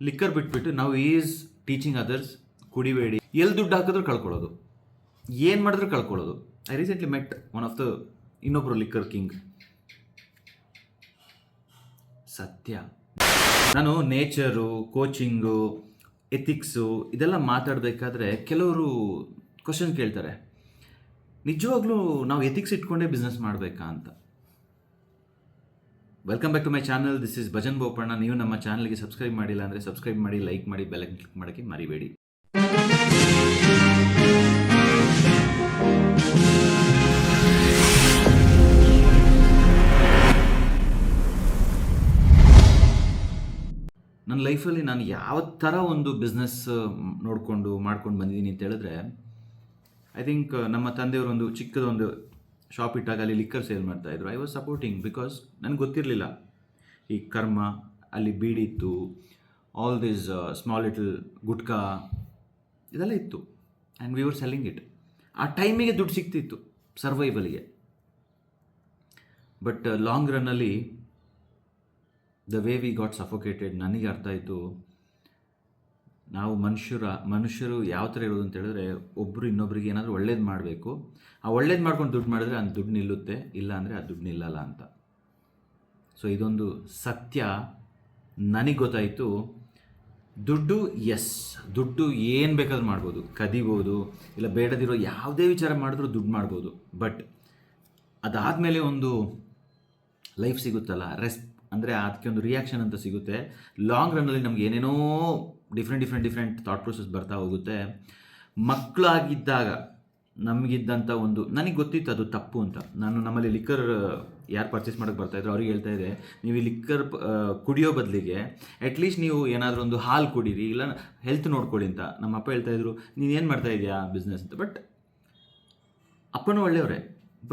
Liquor ಬಿಟ್ಬಿಟ್ಟು ನಾವು is teaching others ಕುಡಿಬೇಡಿ. ಎಲ್ಲಿ ದುಡ್ಡು ಹಾಕಿದ್ರು ಕಳ್ಕೊಳ್ಳೋದು, ಏನು ಮಾಡಿದ್ರು ಕಳ್ಕೊಳ್ಳೋದು. I recently met one of the ಇನ್ನೊಬ್ಬರು ಲಿಕ್ಕರ್ ಕಿಂಗ್. ಸತ್ಯ. ನಾನು ನೇಚರು, ಕೋಚಿಂಗು, ಎಥಿಕ್ಸು ಇದೆಲ್ಲ ಮಾತಾಡಬೇಕಾದ್ರೆ ಕೆಲವರು ಕ್ವಶನ್ ಕೇಳ್ತಾರೆ, ನಿಜವಾಗ್ಲೂ ನಾವು ಎಥಿಕ್ಸ್ ಇಟ್ಕೊಂಡೇ ಬಿಸ್ನೆಸ್ ಮಾಡಬೇಕಾ ಅಂತ. Welcome back to my channel. This is Bhajan Boppanna. ನೀವು ನಮ್ಮ ಚಾನಲ್ಗೆ ಸಬ್ಸ್ಕ್ರೈಬ್ ಮಾಡಿಲ್ಲ ಅಂದರೆ ಸಬ್ಸ್ಕ್ರೈಬ್ ಮಾಡಿ, ಲೈಕ್ ಮಾಡಿ, ಬೆಲ್ ಕ್ಲಿಕ್ ಮಾಡೋಕ್ಕೆ ಮರಿಬೇಡಿ. ನನ್ನ ಲೈಫಲ್ಲಿ ನಾನು ಯಾವ ಥರ ಒಂದು ಬಿಸ್ನೆಸ್ ಮಾಡ್ಕೊಂಡು ಬಂದಿದ್ದೀನಿ ಅಂತ ಹೇಳಿದ್ರೆ, ಐ ಥಿಂಕ್ ನಮ್ಮ ತಂದೆಯವರು ಒಂದು ಚಿಕ್ಕದೊಂದು ಶಾಪ್ ಇಟ್ಟಾಗ ಅಲ್ಲಿ ಲಿಕ್ಕರ್ ಸೇಲ್ ಮಾಡ್ತಾಯಿದ್ರು. ಐ ವಾಸ್ ಸಪೋರ್ಟಿಂಗ್ ಬಿಕಾಸ್ ನನಗೆ ಗೊತ್ತಿರಲಿಲ್ಲ ಈ ಕರ್ಮ, ಅಲ್ಲಿ ಬೀಡಿ ಇತ್ತು, all this small little gutka ಇದೆಲ್ಲ ಇತ್ತು. And we were selling it. ಆ ಟೈಮಿಗೆ ದುಡ್ಡು ಸಿಗ್ತಿತ್ತು ಸರ್ವೈವಲ್ಗೆ. ಬಟ್ ಲಾಂಗ್ ರನ್ನಲ್ಲಿ the way we got suffocated. ನನಗೆ ಅರ್ಥ ಆಯಿತು, ನಾವು ಮನುಷ್ಯರು ಯಾವ ಥರ ಇರೋದು ಅಂತ ಹೇಳಿದ್ರೆ, ಒಬ್ಬರು ಇನ್ನೊಬ್ರಿಗೆ ಏನಾದರೂ ಒಳ್ಳೇದು ಮಾಡಬೇಕು. ಆ ಒಳ್ಳೇದು ಮಾಡ್ಕೊಂಡು ದುಡ್ಡು ಮಾಡಿದ್ರೆ ಆ ದುಡ್ಡು ನಿಲ್ಲುತ್ತೆ, ಇಲ್ಲ ಅಂದರೆ ಆ ದುಡ್ಡು ನಿಲ್ಲಲ್ಲ ಅಂತ. ಸೊ ಇದೊಂದು ಸತ್ಯ ನನಗೆ ಗೊತ್ತಾಯಿತು. ದುಡ್ಡು ದುಡ್ಡು ಏನು ಬೇಕಾದ್ರೂ ಮಾಡ್ಬೋದು, ಕದಿಬೋದು, ಇಲ್ಲ ಬೇಡದಿರೋ ಯಾವುದೇ ವಿಚಾರ ಮಾಡಿದ್ರೂ ದುಡ್ಡು ಮಾಡ್ಬೋದು. ಬಟ್ ಅದಾದಮೇಲೆ ಒಂದು ಲೈಫ್ ಸಿಗುತ್ತಲ್ಲ, ಅಂದರೆ ಅದಕ್ಕೆ ಒಂದು ರಿಯಾಕ್ಷನ್ ಅಂತ ಸಿಗುತ್ತೆ. ಲಾಂಗ್ ರನ್ನಲ್ಲಿ ನಮ್ಗೆ ಏನೇನೋ ಡಿಫ್ರೆಂಟ್ ಥಾಟ್ ಪ್ರೊಸೆಸ್ ಬರ್ತಾ ಹೋಗುತ್ತೆ. ಮಕ್ಕಳಾಗಿದ್ದಾಗ ನಮಗಿದ್ದಂಥ ಒಂದು, ನನಗೆ ಗೊತ್ತಿತ್ತು ಅದು ತಪ್ಪು ಅಂತ. ನಮ್ಮಲ್ಲಿ ಲಿಕ್ಕರ್ ಯಾರು ಪರ್ಚೇಸ್ ಮಾಡೋಕ್ಕೆ ಬರ್ತಾಯಿದ್ರು ಅವ್ರಿಗೆ ಹೇಳ್ತಾ ಇದ್ದೆ, ನೀವು ಈ ಲಿಕ್ಕರ್ ಕುಡಿಯೋ ಬದಲಿಗೆ ಅಟ್ಲೀಸ್ಟ್ ನೀವು ಏನಾದರೂ ಒಂದು ಹಾಲು ಕುಡೀರಿ, ಇಲ್ಲ ಹೆಲ್ತ್ ನೋಡ್ಕೊಳ್ಳಿ ಅಂತ. ನಮ್ಮ ಅಪ್ಪ ಹೇಳ್ತಾಯಿದ್ರು, ನೀನೇನು ಮಾಡ್ತಾ ಇದೆಯಾ ಬಿಸ್ನೆಸ್ ಅಂತ. ಬಟ್ ಅಪ್ಪನೂ ಒಳ್ಳೆಯವರೇ,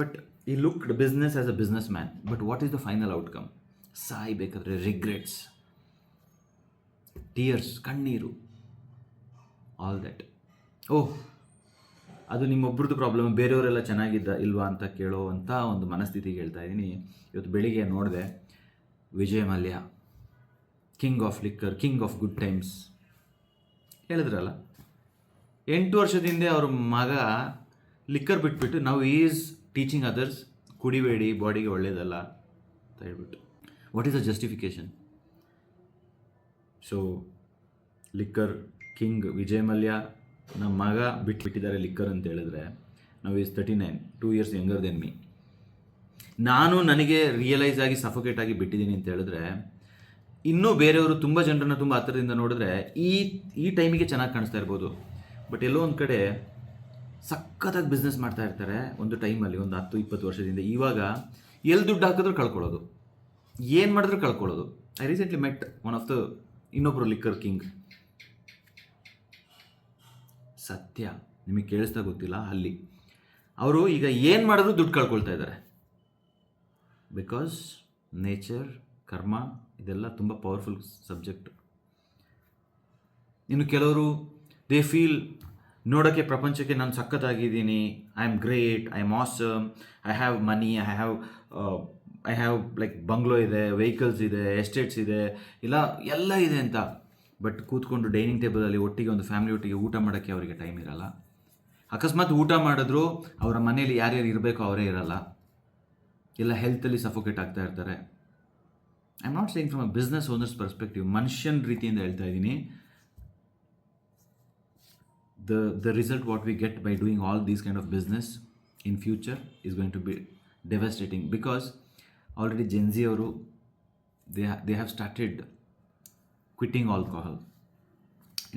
but he looked business as a businessman. But what is the final outcome? ಸಾಯ್ಬೇಕಾದ್ರೆ ರಿಗ್ರೆಟ್ಸ್, ಟಿಯರ್ಸ್, ಕಣ್ಣೀರು, ಆಲ್ ದಟ್. ಅದು ನಿಮ್ಮೊಬ್ರದ್ದು ಪ್ರಾಬ್ಲಮ್, ಬೇರೆಯವರೆಲ್ಲ ಚೆನ್ನಾಗಿದ್ದ ಇಲ್ವಾ ಅಂತ ಕೇಳೋವಂಥ ಒಂದು ಮನಸ್ಥಿತಿಗೆ ಹೇಳ್ತಾ ಇದ್ದೀನಿ. ಇವತ್ತು ಬೆಳಿಗ್ಗೆ ನೋಡಿದೆ, Vijay Mallya, king of liquor, king of good times ಹೇಳಿದ್ರಲ್ಲ, 8 ವರ್ಷದಿಂದ ಅವ್ರ ಮಗ ಲಿಕ್ಕರ್ ಬಿಟ್ಬಿಟ್ಟು ನಾವು ಈಸ್ ಟೀಚಿಂಗ್ ಅದರ್ಸ್ ಕುಡಿಬೇಡಿ, ಬಾಡಿಗೆ ಒಳ್ಳೆಯದಲ್ಲ ಅಂತ ಹೇಳ್ಬಿಟ್ಟು. What is the justification? So liquor king Vijay Mallya ನಮ್ಮ ಮಗ ಬಿಟ್ಟಿದ್ದಾರೆ ಲಿಕ್ಕರ್ ಅಂತ ಹೇಳಿದ್ರೆ, ನಾವು is 39, 2 years younger than me. ನನಗೆ ರಿಯಲೈಸ್ ಆಗಿ ಸಫೋಕೇಟ್ ಆಗಿ ಬಿಟ್ಟಿದ್ದೀನಿ ಅಂತ ಹೇಳಿದ್ರೆ, ಇನ್ನೂ ಬೇರೆಯವರು ತುಂಬ ಜನರನ್ನ ತುಂಬ ಹತ್ತಿರದಿಂದ ನೋಡಿದ್ರೆ ಈ ಟೈಮಿಗೆ ಚೆನ್ನಾಗಿ ಕಾಣಿಸ್ತಾ ಇರ್ಬೋದು. ಬಟ್ ಎಲ್ಲೋ ಒಂದು ಕಡೆ ಸಖತ್ತಾಗಿ ಬಿಸ್ನೆಸ್ ಮಾಡ್ತಾ ಇರ್ತಾರೆ ಒಂದು ಟೈಮಲ್ಲಿ, ಒಂದು 10-20 ವರ್ಷದಿಂದ. ಇವಾಗ ಎಲ್ಲಿ ದುಡ್ಡು ಹಾಕಿದ್ರು ಕಳ್ಕೊಳ್ಳೋದು, ಏನು ಮಾಡಿದ್ರು ಕಳ್ಕೊಳ್ಳೋದು. I recently met one of the ಇನ್ನೊಬ್ಬರು ಲಿಕ್ಕರ್ ಕಿಂಗ್. ಸತ್ಯ. ನಿಮಗೆ ಕೇಳಿಸ್ತಾ ಗೊತ್ತಿಲ್ಲ, ಅಲ್ಲಿ ಅವರು ಈಗ ಏನು ಮಾಡಿದ್ರು ದುಡ್ಡು ಕಳ್ಕೊಳ್ತಾ ಇದ್ದಾರೆ. ಬಿಕಾಸ್ ನೇಚರ್, ಕರ್ಮ ಇದೆಲ್ಲ ತುಂಬ ಪವರ್ಫುಲ್ ಸಬ್ಜೆಕ್ಟ್. ಇನ್ನು ಕೆಲವರು ದೇ ಫೀಲ್, ನೋಡೋಕ್ಕೆ ಪ್ರಪಂಚಕ್ಕೆ ನಾನು ಸಖತ್ತಾಗಿದ್ದೀನಿ, I am great, I am awesome, I have money, I have like bungalow ಇದೆ, ವೆಹಿಕಲ್ಸ್ ಇದೆ, ಎಸ್ಟೇಟ್ಸ್ ಇದೆ, ಇಲ್ಲ ಎಲ್ಲ ಇದೆ ಅಂತ. ಬಟ್ ಕೂತ್ಕೊಂಡು ಡೈನಿಂಗ್ ಟೇಬಲಲ್ಲಿ ಒಟ್ಟಿಗೆ ಒಂದು ಫ್ಯಾಮಿಲಿ ಒಟ್ಟಿಗೆ ಊಟ ಮಾಡೋಕ್ಕೆ ಅವರಿಗೆ ಟೈಮ್ ಇರಲ್ಲ. ಅಕಸ್ಮಾತ್ ಊಟ ಮಾಡಿದ್ರು ಅವರ ಮನೇಲಿ ಯಾರ್ಯಾರು ಇರಬೇಕು ಅವರೇ ಇರಲ್ಲ, ಇಲ್ಲ ಹೆಲ್ತಲ್ಲಿ ಸಫೋಕೇಟ್ ಆಗ್ತಾ ಇರ್ತಾರೆ. I am not saying from a business owners perspective, ಮನುಷ್ಯನ ರೀತಿಯಿಂದ ಹೇಳ್ತಾ ಇದ್ದೀನಿ. The result what we get by doing all these kind of business in future is going to be devastating, because already Gen Z ಅವರು they have started quitting alcohol.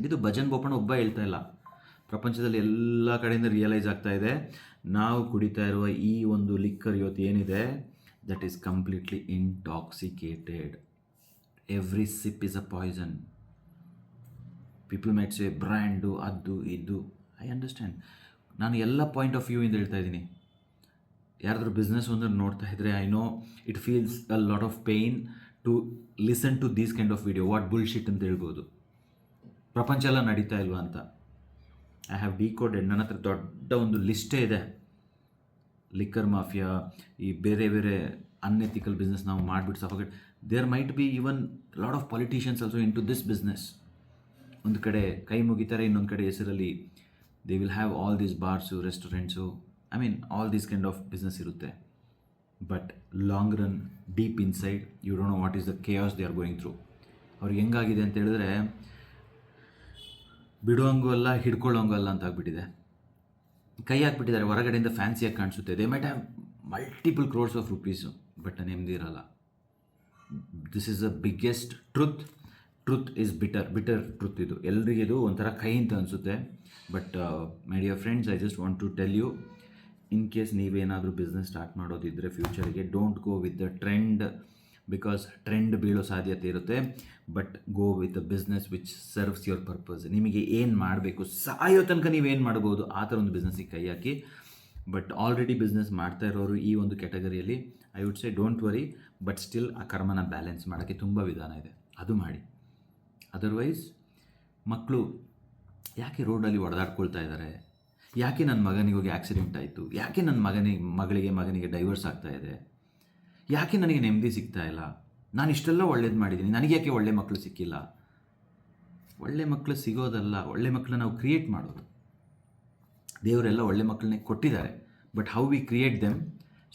ಇದು ಭಜನ್ ಬೋಪಣ್ಣ ಒಬ್ಬ ಹೇಳ್ತಾ ಇಲ್ಲ, ಪ್ರಪಂಚದಲ್ಲಿ ಎಲ್ಲ ಕಡೆಯಿಂದ ರಿಯಲೈಸ್ ಆಗ್ತಾ ಇದೆ. ನಾವು ಕುಡಿತಾ ಇರುವ ಈ ಒಂದು ಲಿಕ್ಕರ್ ಇವತ್ತು ಏನಿದೆ, that is completely intoxicated. Every sip is a poison. People might say brand, ಅದು ಇದು. I understand. ನಾನು ಎಲ್ಲ ಪಾಯಿಂಟ್ ಆಫ್ ವ್ಯೂ ಇಂದ ಹೇಳ್ತಾ ಇದ್ದೀನಿ. ಯಾರಾದರೂ ಬಿಸ್ನೆಸ್ ಓನರ್ ನೋಡ್ತಾ ಇದ್ದರೆ, I know it feels a lot of pain to listen to these kind of video. What bullshit ಅಂತ ಹೇಳ್ಬೋದು. ಪ್ರಪಂಚ ಎಲ್ಲ ನಡೀತಾ ಇಲ್ವಾ ಅಂತ. I have decoded. ನನ್ನ ಹತ್ರ ದೊಡ್ಡ ಒಂದು ಲಿಸ್ಟೇ ಇದೆ. ಲಿಕ್ಕರ್ ಮಾಫಿಯಾ, ಈ ಬೇರೆ ಬೇರೆ ಅನ್ಎಥಿಕಲ್ ಬಿಸ್ನೆಸ್ ನಾವು ಮಾಡಿಬಿಟ್ಟು suffocate. There might be even lot of politicians also into this business. ಒಂದು ಕಡೆ ಕೈ ಮುಗಿತಾರೆ, ಇನ್ನೊಂದು ಕಡೆ ಹೆಸರಲ್ಲಿ they will have all these bars, restaurants, I mean all these kind of business ಇರುತ್ತೆ. But long run, deep inside, you don't know what is the chaos they are going through. ಅವ್ರಿಗೆ ಹೆಂಗಾಗಿದೆ ಅಂತ ಹೇಳಿದ್ರೆ ಬಿಡುವಂಗೂ ಅಲ್ಲ, ಹಿಡ್ಕೊಳ್ಳೋಂಗೂ ಅಲ್ಲ ಅಂತ ಆಗಿಬಿಟ್ಟಿದೆ. ಕೈ ಹಾಕ್ಬಿಟ್ಟಿದ್ದಾರೆ, ಹೊರಗಡೆಯಿಂದ ಫ್ಯಾನ್ಸಿಯಾಗಿ ಕಾಣಿಸುತ್ತೆ. They might have multiple crores of rupees, but ನೆಮ್ಮದಿ ಇರಲ್ಲ. This is the biggest truth is bitter truth. ಇದು ಎಲ್ರಿಗೂ ಇದು ಒಂಥರ ಕೈ ಅಂತ ಅನಿಸುತ್ತೆ. But my dear friends, I just want to tell you, in case ನೀವೇನಾದರೂ ಬಿಸ್ನೆಸ್ ಸ್ಟಾರ್ಟ್ ಮಾಡೋದಿದ್ದರೆ ಫ್ಯೂಚರಿಗೆ, don't go with the trend, because trend ಬೀಳೋ ಸಾಧ್ಯತೆ ಇರುತ್ತೆ. But go with the business which serves your purpose. ನಿಮಗೆ ಏನು ಮಾಡಬೇಕು, ಸಾಯೋ ತನಕ ನೀವೇನು ಮಾಡ್ಬೋದು ಆ ಥರ ಒಂದು ಬಿಸ್ನೆಸ್ಸಿಗೆ ಕೈ ಹಾಕಿ. ಬಟ್ ಆಲ್ರೆಡಿ ಬಿಸ್ನೆಸ್ ಮಾಡ್ತಾ ಇರೋರು ಈ ಒಂದು ಕ್ಯಾಟಗರಿಯಲ್ಲಿ I would say don't worry, but still ಆ ಕರ್ಮನ ಬ್ಯಾಲೆನ್ಸ್ ಮಾಡೋಕ್ಕೆ ತುಂಬ ವಿಧಾನ ಇದೆ, ಅದು ಮಾಡಿ. ಅದರ್ವೈಸ್ ಮಕ್ಕಳು ಯಾಕೆ ರೋಡಲ್ಲಿ ಹೊಡೆದಾಡ್ಕೊಳ್ತಾ ಇದ್ದಾರೆ, ಯಾಕೆ ನನ್ನ ಮಗನಿಗೆ ಹೋಗಿ ಆಕ್ಸಿಡೆಂಟ್ ಆಯಿತು, ಯಾಕೆ ನನ್ನ ಮಗನಿಗೆ ಡೈವರ್ಸ್ ಆಗ್ತಾ ಇದೆ, ಯಾಕೆ ನನಗೆ ನೆಮ್ಮದಿ ಸಿಗ್ತಾ ಇಲ್ಲ, ನಾನು ಇಷ್ಟೆಲ್ಲ ಒಳ್ಳೇದು ಮಾಡಿದ್ದೀನಿ, ನನಗೆ ಯಾಕೆ ಒಳ್ಳೆ ಮಕ್ಕಳು ಸಿಕ್ಕಿಲ್ಲ. ಒಳ್ಳೆ ಮಕ್ಕಳು ಸಿಗೋದಲ್ಲ, ಒಳ್ಳೆ ಮಕ್ಕಳನ್ನ ನಾವು ಕ್ರಿಯೇಟ್ ಮಾಡೋದು. ದೇವರೆಲ್ಲ ಒಳ್ಳೆ ಮಕ್ಕಳನ್ನೇ ಕೊಟ್ಟಿದ್ದಾರೆ, but how we create them.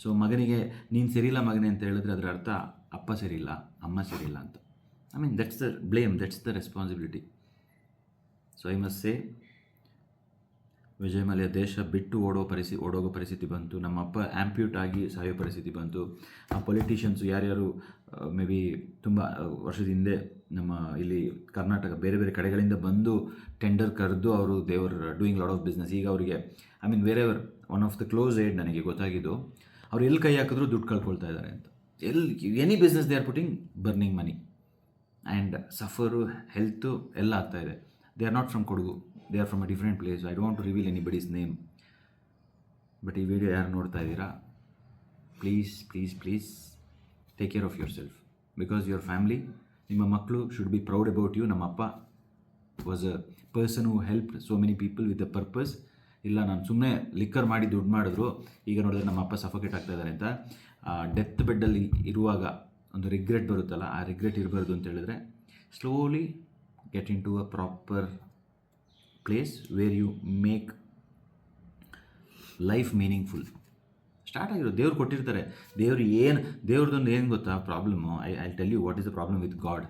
So ಮಗನಿಗೆ ನೀನು ಸರಿಯಿಲ್ಲ ಮಗನೇ ಅಂತ ಹೇಳಿದ್ರೆ ಅದರ ಅರ್ಥ ಅಪ್ಪ ಸರಿಯಿಲ್ಲ, ಅಮ್ಮ ಸರಿಯಿಲ್ಲ ಅಂತ. I mean that's the blame, that's the responsibility. So I must say, Vijay Mallya ದೇಶ ಬಿಟ್ಟು ಓಡೋಗೋ ಪರಿಸ್ಥಿತಿ ಬಂತು. ನಮ್ಮ ಅಪ್ಪ ಆ್ಯಂಪ್ಯೂಟ್ ಆಗಿ ಸಾಯೋ ಪರಿಸ್ಥಿತಿ ಬಂತು. ಆ ಪೊಲಿಟಿಷಿಯನ್ಸು ಯಾರ್ಯಾರು ಮೇ ಬಿ ತುಂಬ ವರ್ಷದ ಹಿಂದೆ ನಮ್ಮ ಇಲ್ಲಿ ಕರ್ನಾಟಕ ಬೇರೆ ಬೇರೆ ಕಡೆಗಳಿಂದ ಬಂದು ಟೆಂಡರ್ ಕರೆದು ಅವರು ದೇವರ್ ಡೂಯಿಂಗ್ ಲಾಟ್ ಆಫ್ ಬಿಸ್ನೆಸ್. ಈಗ ಅವರಿಗೆ I mean wherever one of the close aid ನನಗೆ ಗೊತ್ತಾಗಿದ್ದು, ಅವ್ರು ಎಲ್ಲಿ ಕೈ ಹಾಕಿದ್ರು ದುಡ್ಡು ಕಳ್ಕೊಳ್ತಾ ಇದ್ದಾರೆ ಅಂತ. Any business they are putting burning money and suffer, health ಎಲ್ಲ ಆಗ್ತಾಯಿದೆ. They are not from Kodagu, they are from a different place. I don't reveal anybody's name. But ಈ ವಿಡಿಯೋ ಯಾರು ನೋಡ್ತಾ ಇದ್ದೀರಾ, please take care of yourself, because your family, ನಿಮ್ಮ ಮಕ್ಕಳು should be proud about you. ನಮ್ಮ ಅಪ್ಪ was a person who help so many people with a purpose. ಇಲ್ಲ ನಾನು ಸುಮ್ಮನೆ ಲಿಕ್ಕರ್ ಮಾಡಿ ದುಡ್ಡು ಮಾಡಿದ್ರು, ಈಗ ನೋಡಿದ್ರೆ ನಮ್ಮ ಅಪ್ಪ ಸಫೋಕೇಟ್ ಆಗ್ತಾ ಇದ್ದಾರೆ ಅಂತ. ಡೆತ್ ಬೆಡ್ಡಲ್ಲಿ ಇರುವಾಗ ಒಂದು ರಿಗ್ರೆಟ್ ಬರುತ್ತಲ್ಲ, ಆ ರಿಗ್ರೆಟ್ ಇರಬಾರ್ದು ಅಂತ ಹೇಳಿದ್ರೆ slowly get into a proper place where you make life meaningful. Start ಆಗಿರೋ ದೇವ್ರು ಕೊಟ್ಟಿರ್ತಾರೆ. ದೇವ್ರದೊಂದು ಏನು ಗೊತ್ತಾ problem, I tell you what is the problem with God.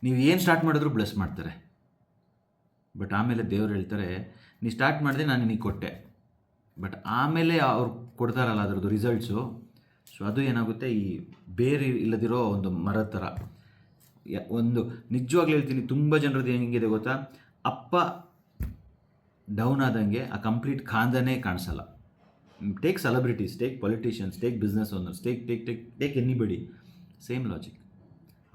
ನೀವು ಏನು ಸ್ಟಾರ್ಟ್ ಮಾಡಿದ್ರು ಬ್ಲೆಸ್ ಮಾಡ್ತಾರೆ, ಬಟ್ ಆಮೇಲೆ ದೇವ್ರು ಹೇಳ್ತಾರೆ ನೀ ಸ್ಟಾರ್ಟ್ ಮಾಡಿದೆ ನಾನು ನಿನಗೆ ಕೊಟ್ಟೆ, ಬಟ್ ಆಮೇಲೆ ಅವ್ರು ಕೊಡ್ತಾರಲ್ಲ ಅದರದ್ದು ರಿಸಲ್ಟ್ಸು. ಸೊ ಅದು ಏನಾಗುತ್ತೆ, ಈ ಬೇರೆ ಇಲ್ಲದಿರೋ ಒಂದು ಮರದ ಥರ. ಒಂದು ನಿಜವಾಗ್ಲೂ ಹೇಳ್ತೀನಿ, ತುಂಬ ಜನರದ್ದು ಹೆಂಗಿದೆ ಗೊತ್ತಾ, ಅಪ್ಪ ಡೌನ್ ಆದಂಗೆ ಆ ಕಂಪ್ಲೀಟ್ ಖಾಂದನೇ ಕಾಣಿಸಲ್ಲ. Take celebrities, take politicians, take business owners, take anybody, same logic.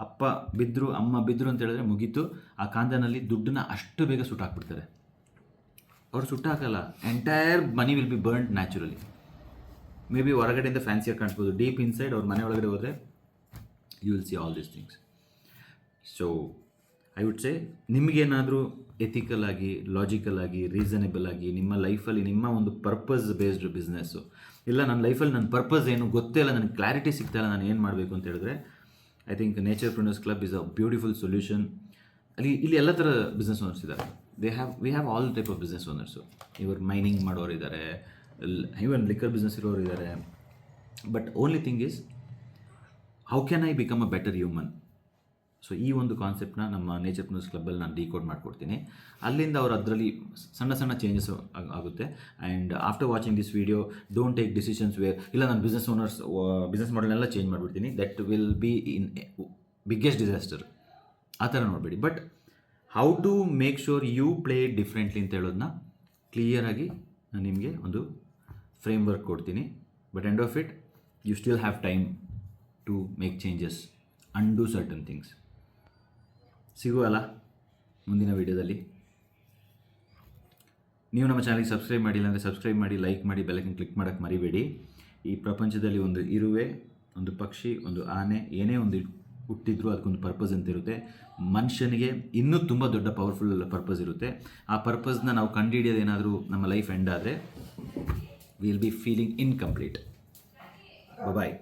ಅಪ್ಪ ಬಿದ್ದರು, ಅಮ್ಮ ಬಿದ್ದರು ಅಂತ ಹೇಳಿದ್ರೆ ಮುಗೀತು. ಆ ಕಾಂದನಲ್ಲಿ ದುಡ್ಡನ್ನ ಅಷ್ಟು ಬೇಗ ಸುಟ್ಟಾಕ್ಬಿಡ್ತಾರೆ. ಅವ್ರು ಸುಟ್ಟಾಕಲ್ಲ, entire money will be burned naturally. Maybe ಹೊರಗಡೆಯಿಂದ ಫ್ಯಾನ್ಸಿಯಾಗಿ ಕಾಣಿಸ್ಬೋದು, ಡೀಪ್ ಇನ್ಸೈಡ್ ಅವ್ರ ಮನೆ ಒಳಗಡೆ ಹೋದರೆ you will see all these things. So I would say, ನಿಮಗೇನಾದರೂ ಎಥಿಕಲ್ ಆಗಿ, ಲಾಜಿಕಲ್ ಆಗಿ, ರೀಸನೇಬಲ್ ಆಗಿ ನಿಮ್ಮ ಲೈಫಲ್ಲಿ ನಿಮ್ಮ ಒಂದು ಪರ್ಪಸ್ ಬೇಸ್ಡ್ ಬಿಸ್ನೆಸ್ಸು, ಇಲ್ಲ ನನ್ನ ಲೈಫಲ್ಲಿ ನನ್ನ ಪರ್ಪಸ್ ಏನು ಗೊತ್ತೇ ಇಲ್ಲ, ನನಗೆ ಕ್ಲಾರಿಟಿ ಸಿಗ್ತಾ ಇಲ್ಲ, ನಾನು ಏನು ಮಾಡಬೇಕು ಅಂತ ಹೇಳಿದ್ರೆ I think naturepreneurs club is a beautiful solution. ಇಲ್ಲಿ ಎಲ್ಲ ಥರ ಬಿಸ್ನೆಸ್ ಓನರ್ಸ್ ಇದ್ದಾರೆ. We have all type of business owners. ಇವರು ಮೈನಿಂಗ್ ಮಾಡೋರು ಇದ್ದಾರೆ, ಈವನ್ ಲಿಕ್ಕರ್ ಬಿಸ್ನೆಸ್ ಇರೋರು ಇದ್ದಾರೆ. But only thing is how can I become a better human. So ಈ ಒಂದು ಕಾನ್ಸೆಪ್ಟ್ನ ನಮ್ಮ ನೇಚರ್ಪ್ರೆನ್ಯೂರ್ಸ್ ಕ್ಲಬ್ಬಲ್ಲಿ ನಾನು ಡಿಕೋಡ್ ಮಾಡಿಕೊಡ್ತೀನಿ. ಅಲ್ಲಿಂದ ಅವರು ಅದರಲ್ಲಿ ಸಣ್ಣ ಸಣ್ಣ ಚೇಂಜಸ್ ಆಗುತ್ತೆ. And after watching this video don't take decisions where ಇಲ್ಲ ನಾನು ಬಿಸ್ನೆಸ್ ಮಾಡೆಲ್ನೆಲ್ಲ ಚೇಂಜ್ ಮಾಡಿಬಿಡ್ತೀನಿ, that will be in biggest disaster. ಆ ಥರ ನೋಡಬೇಡಿ. But how to make sure you play differently ಅಂತ ಹೇಳೋದನ್ನ ಕ್ಲಿಯರಾಗಿ ನಾನು ನಿಮಗೆ ಒಂದು ಫ್ರೇಮ್ವರ್ಕ್ ಕೊಡ್ತೀನಿ. But end of it you still have time to make changes, undo certain things. ಸಿಗುವಲ್ಲ ಮುಂದಿನ ವೀಡಿಯೋದಲ್ಲಿ. ನೀವು ನಮ್ಮ ಚಾನಲ್ಗೆ ಸಬ್ಸ್ಕ್ರೈಬ್ ಮಾಡಿಲ್ಲ ಅಂದರೆ ಸಬ್ಸ್ಕ್ರೈಬ್ ಮಾಡಿ, ಲೈಕ್ ಮಾಡಿ, ಬೆಲ್ಲೈಕನ್ ಕ್ಲಿಕ್ ಮಾಡೋಕ್ಕೆ ಮರಿಬೇಡಿ. ಈ ಪ್ರಪಂಚದಲ್ಲಿ ಒಂದು ಇರುವೆ, ಒಂದು ಪಕ್ಷಿ, ಒಂದು ಆನೆ, ಏನೇ ಒಂದು ಹುಟ್ಟಿದ್ರೂ ಅದಕ್ಕೊಂದು ಪರ್ಪಸ್ ಅಂತ ಇರುತ್ತೆ. ಮನುಷ್ಯನಿಗೆ ಇನ್ನೂ ತುಂಬ ದೊಡ್ಡ ಪವರ್ಫುಲ್ ಪರ್ಪಸ್ ಇರುತ್ತೆ. ಆ ಪರ್ಪಸ್ನ ನಾವು ಕಂಡುಹಿಡಿಯೋದೇನಾದರೂ ನಮ್ಮ ಲೈಫ್ ಎಂಡ್ ಆದರೆ will be feeling incomplete. Bye.